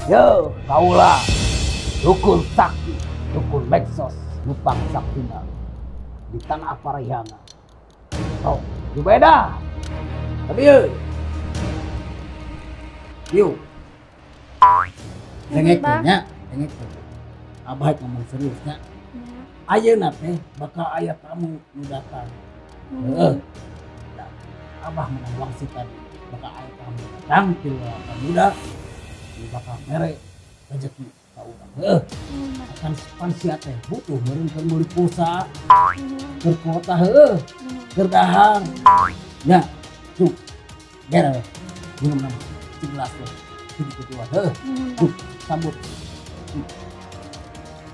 Yo, kaulah dukun sakti, dukun Meksos, Nupang Saktina di tanah Parahyangan. Oh, itu beda. Tapi yuk, dengeknya, abah ngomong seriusnya. Ayeuna teh bakal aya tamu nu datang. Abah ngomong sih tadi bakal aya tamu datang ti muda. Bakal mere rezeki ka urang. Akan pansia teh butuh meureun keur meuli pulsa. Keur kuota keur dahar. Nya, tuh. Gera. Minum nama. Segelas teh. Kitu wae. Tuh, sambut.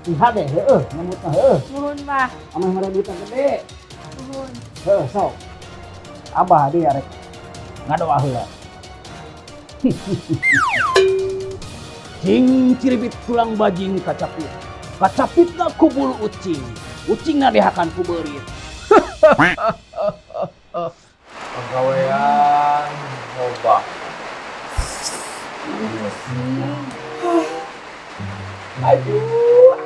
Lihat deh, nyambut mah Nuhun, Pak. ameh mere duit gede. Nuhun. Sok. Abah dia rek ngadoa heula. Cing ciribit tulang bajing kacapit. Kacapitna ku bulu ucing. Ucingna dihakan ku beurit. Pegawaian coba. Aduh.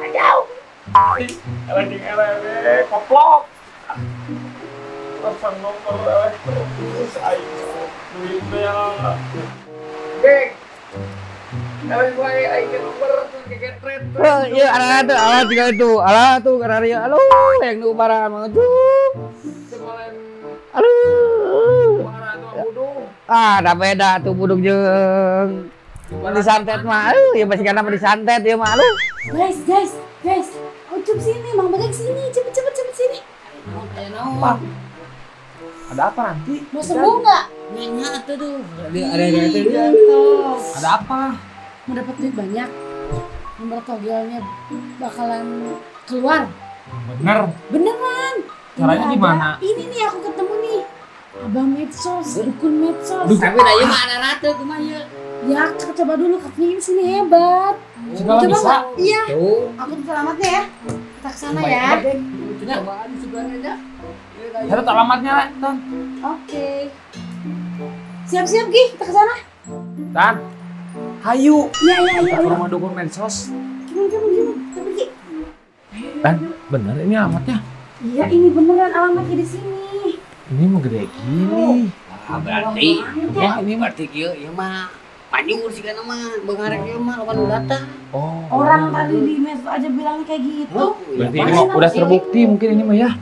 Lagi eleh koplok. Pasang nomor terus ayo. Duitnya. Geng. Kalau gue ayo nomor tuh kayak tret. Iya, ala tiga itu. Ala tuh kararia. Halo, yang nu barang maju. Semalam Halo. mana tuh budung. Da beda tuh buduk jeung di santet mah. Ya masih kana di santet ya mah. Guys. Ucup sini, Mang Bageng sini. Cepet sini. Apa? Ada apa nanti? Mau sembuh nggak? Nanya tuh. Ada apa? Mau dapat duit banyak. Nomor togelnya bakalan keluar. Bener. Beneran. Caranya Ini gimana? ada. Ini nih aku ketemu nih. Abang Medsos, dukun Medsos. Tapi dah ieu mah ada ratu kumaha ieu. Ya, coba dulu katanya sini hebat. Segala Coba bisa. nggak? Iya. Tuh. Aku selamatnya ya. Kita kesana Baik, ya. baik. Cobaan sebenarnya. Catat alamatnya, Tan. Oke. Siap-siap Gi, kita kesana. Tan. Hayu. Iya. Kita ke rumah dukun Mensos. Gimana? Kita pergi. Tan, bener ini alamatnya. Iya, ini beneran alamatnya di sini. Ini mau gede gini. Berarti ini berarti kieu ieu mah manyur sih kana mah beungarek ieu mah lawan nu datang. Oh. Orang tadi di Medsos aja bilangnya kayak gitu. Berarti ini mah udah terbukti mungkin ini mah ya.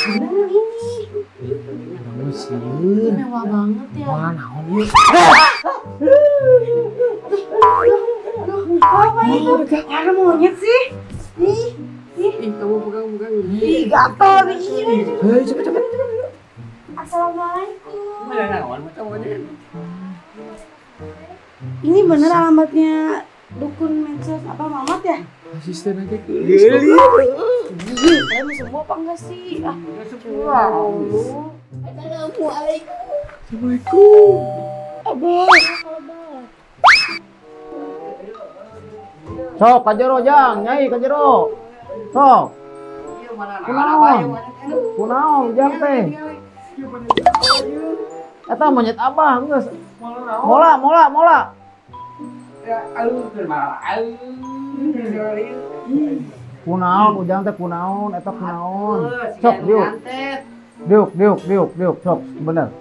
Beneran ini. Sieun. Mewah banget ya. Wah, naon ieu? Apa itu? Ada monyet sih. Ih, Kamu pegang. ih gatal ini. Hei, cepet. Assalamualaikum. Mana naon macam mana? Ini bener alamatnya dukun Medsos apa Mamat ya? Asisten aja ke. Saya mau sembuh apa enggak sih? Assalamualaikum. Assalamualaikum. Abah. Sok kajero jang, nyai kajero. Sok. Ieu mana Kunaon? Kunaon jang teh? Eta monyet abah geus. Mola. Ya, alun keur marah. Kunaon ujang teh kunaon, eta kunaon. Sok diuk, sok bener.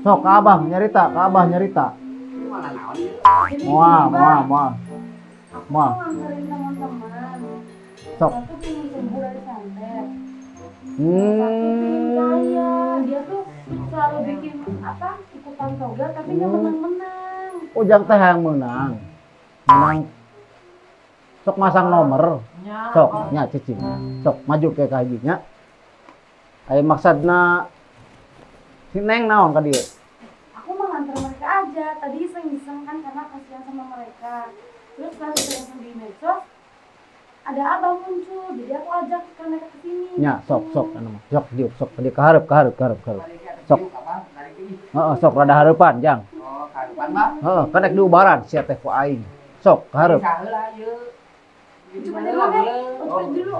Sok ka abah nyarita. Mana naon ieu? Moal. Mau nganterin teman-teman. Sok. Satu pengen sembuh dari santet. Satu pengen kaya. Dia tuh selalu bikin ikutan toga tapi nggak menang-menang. Ujang teh yang menang. Sok masang nomor. Sok nya cicing. Sok maju ke kahijinya. Aya maksudna si Neng naon ka dieu? Aku mau nganter mereka aja. Tadi iseng-iseng kan karena kasihan sama mereka. Terus pas iseng di Medsos ada abang muncul, jadi aku ajak mereka ke sini. Nya sok anu mah. Sok diuk sok dia kaharep. Sok. Sok rada hareupan jang. Oh, karupan mah. Kan rek diubaran sia teh ku aing. Sok kaharep. Saheula ieu. Coba dulu deh, coba dulu.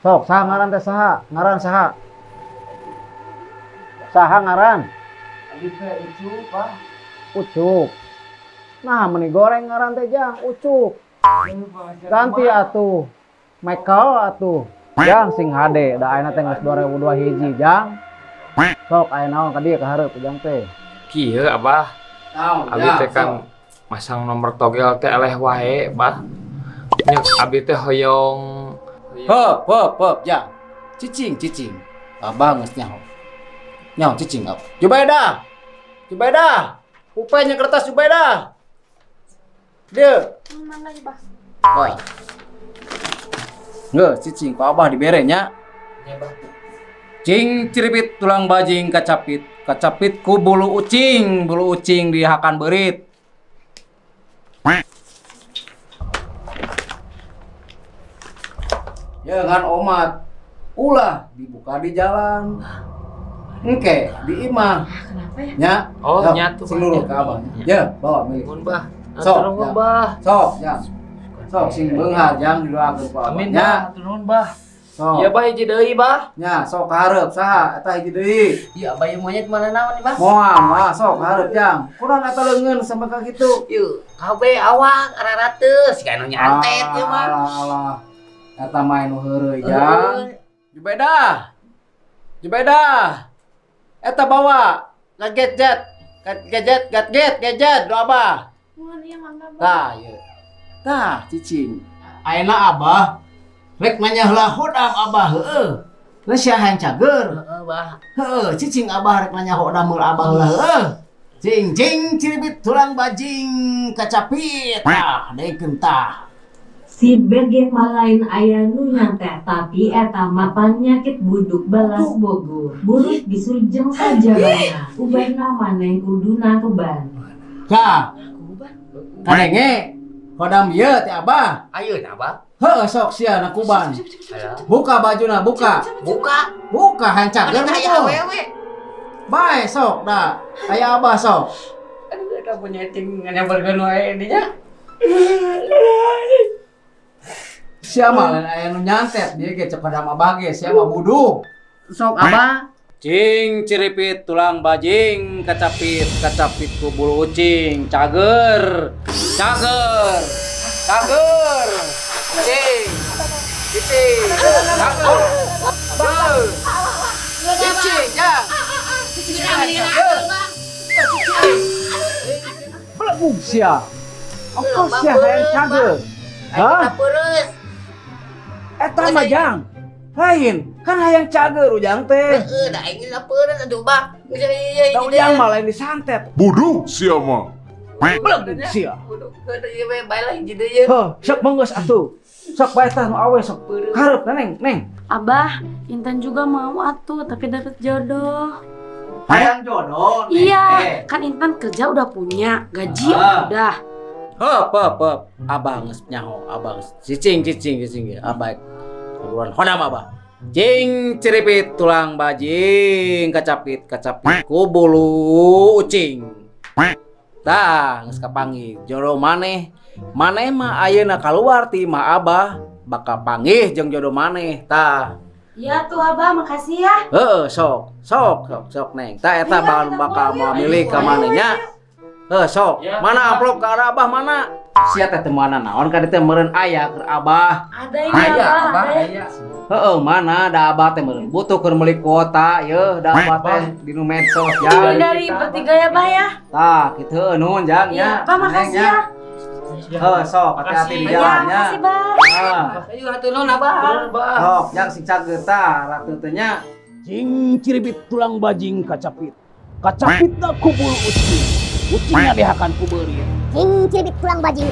Sok saha ngaran teh saha? Ngaran saha? Saha ngaran? Abi teh itu, Pak. Ucup. Nah, meni goreng ngaran teh Jang, ucuk. Ganti atuh. Michael atuh. Jang sing HD, da ayeuna teh geus 2002 hiji, Jang. Sok aya naon ka dieu ka hareup Jang teh. Kieu Abah. Abi teh kan masang nomor togel teh eleh wae, Bah. Nyek abi teh hoyong. Heup, Jang. Cicing. Abah geus nyaho. Nyaho cicing ab. Jubaida. Upenya kertas Jubaida. Dieu. Mana nih, Bah? Wah. Nggak, cicing ku Abah dibere nya. Ya, Bah. Cing ciripit tulang bajing kacapit ku bulu ucing dihakan beurit. Jangan omat. Ulah dibuka di jalan. Engke di imah. Kenapa ya? Nya. Oh, Sok, nyatu, sing luluh Bah. ka Abah. Ya, bawa milik. Nuhun, Bah. Sok, Nuhun, ya. Bah. Sok, ya. Sok sing beunghar jang didoakeun ku Abah. Amin, Nya. Bah. Nuhun, Bah. Sok. Ya, Bah, hiji deui, Bah. Nya, sok kahareup saha eta hiji deui. Iya, bayi monyet mana naon nih, Bah? Moal, sok kahareup jang. Kunaon eta leungeun sampai ka kitu? Yuk, kabe awak ararateus kana nyantet ieu mah. Alah. Eta main nu heureuy jang. Jubaida. Eta bawa gadget do Abah. Mohon iya mangga, Bah. Tah, ieu. Tah, cicing. Ayeuna Abah rek nanya heula hodam Abah heueuh. Lah sia hayang cager. Heeh, Bah. Heueuh, cicing Abah rek nanya hodam heula Abah heula heueuh. Cing ciribit tulang bajing kacapit. Tah, deikeun tah. Si bege malain aya nu nyantet tapi eta mah panyakit buduk balas Bogor. Buruk disurjeng saja bana. Ubahna maneh kuduna keban. Kah, kadenge hodam ieu teh Abah. Ayeuna, Bah. Heueuh sok sia na kuban. Aya. Buka bajuna, buka. Buka hayang cager Aya tuh. awewe. Bae sok dah. Aya Abah sok. Aduh, eta punya ting nyamperkeun wae dinya. Sia mah lain aya nu nyantet dia ge cek hodam Abah ge sia mah buduk. Sok Abah. Cing ciripit tulang bajing kacapit ku bulu ucing cager cing cager cicing ya belum sia apa sia hayang cager hah Peureuss. eta mah jang lain kan hayang cager ujang teh Heeh, da aing lapeureuss atuh, Bah. Geus ieu da ujang mah lain disantet Buduk sia mah. belum sia Ieu bae lah hiji deui ye. heuh sok manggeus atuh sok bae tah nu awe sok hareup neng Abah, Intan juga mau atuh tapi dapat jodoh. hayang jodoh Iya, kan Intan kerja udah punya, gaji Ah. udah. heup abang geus nyaho abang cicing abah keluaran hodam abah cing ciripit tulang bajing kacapit ku bulu ucing tah geus kapanggih jodoh maneh mah ayeuna kaluar ti imah abah bakal panggih jeung jodoh maneh tah Iya tuh Abah, makasih ya. heueuh sok neng tah eta bakal mau milih ka maneh nya sok mana amplop ka arah abah mana sia teh teu mana naon ka dieu teh meureun aya keur abah Ada ini Abah, ada. heueuh mana da abah teh meureun butuh keur meuli kuota yeuh da abah teh di nu medsos Ini jang dari bertiga ya Bah ya. tah kitu heueuh nuhun jang Iya, nya Bah makasih ya. heuh sok hati-hati di Iya, jalan nya makasih Bah. Ayo hatur nuhun, Abah. sok jang sing cager tah ratu teh nya Cing ciribit tulang bajing kacapitna ku bulu ucingnya dihakan ku beurit. Cing ciribit tulang bajing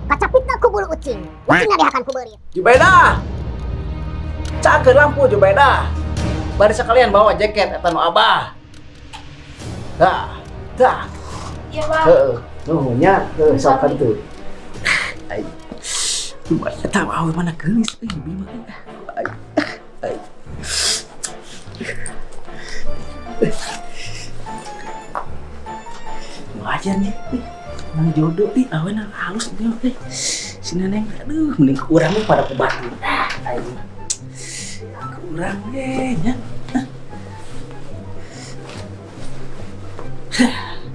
kacapitna ku bulu ucingnya dihakan ku beurit. Jubaida cager lampu Jubaida bari sekalian bawa jaket eta nu abah dah Iya Bah. heeh nuhun nya heuh sok kitu ai eta awe mana geulis bima ai wajar nih nang jodoh nih aweuna halus nih si neneng aduh mending urang mah pada ke Bandung aing mah urang ge nya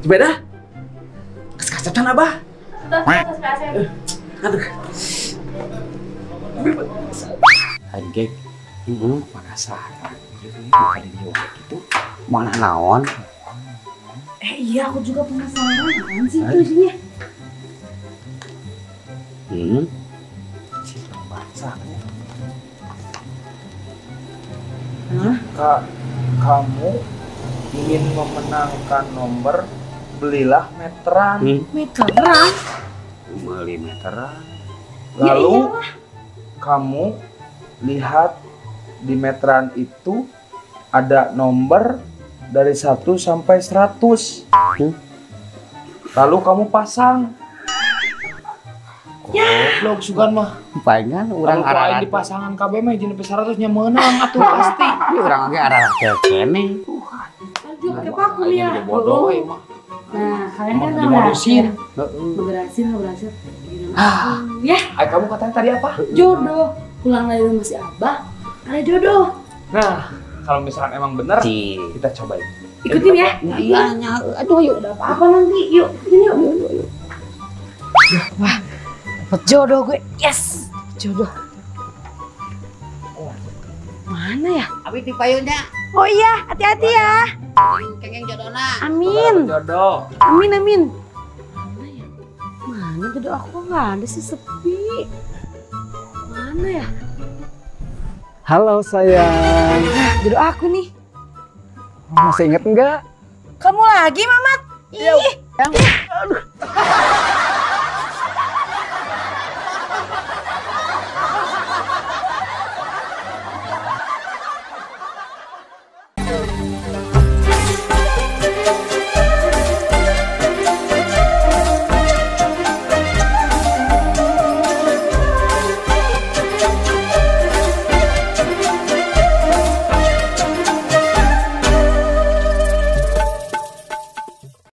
Jubaida kacacan abah tos kasih. Anjing. Penasaran. Bukan di luar gitu. Mana naon? Iya, aku juga penasaran. Apaan sih itu isinya? Kamu ingin memenangkan nomor, belilah meteran. Meteran? Beli meteran. Lalu kamu lihat di meteran itu ada nomor dari 1 sampai 100. Lalu kamu pasang. Goblok sugan mah. Palingan Orang urang arah di pasangan KB mah jeung 100-nya menang atuh pasti. urang ge arah kene. Lanjut ke paku ya. Bodoh mah. Nah, kalian kan udah Dimodusin. berhasil. Ya, Ay, kamu katanya tadi apa? jodoh. Pulang dari rumah si Abah, ada jodoh. Nah, kalau misalkan emang bener, Ci. kita cobain. Ikutin ya. Iya, aduh yuk. Ada apa-apa nanti. Yuk, ini yuk. Wah, dapet jodoh gue. Yes, jodoh. Mana ya? Abi di payunnya. Oh iya, hati-hati ya. Kengeng jodohna. Amin. Jodoh. Amin. Mana ya? Mana jodoh aku nggak ada sih, sepi. Mana ya? Halo sayang, Nah, jodoh aku nih. masih inget enggak? Kamu lagi, Mamat? Ih.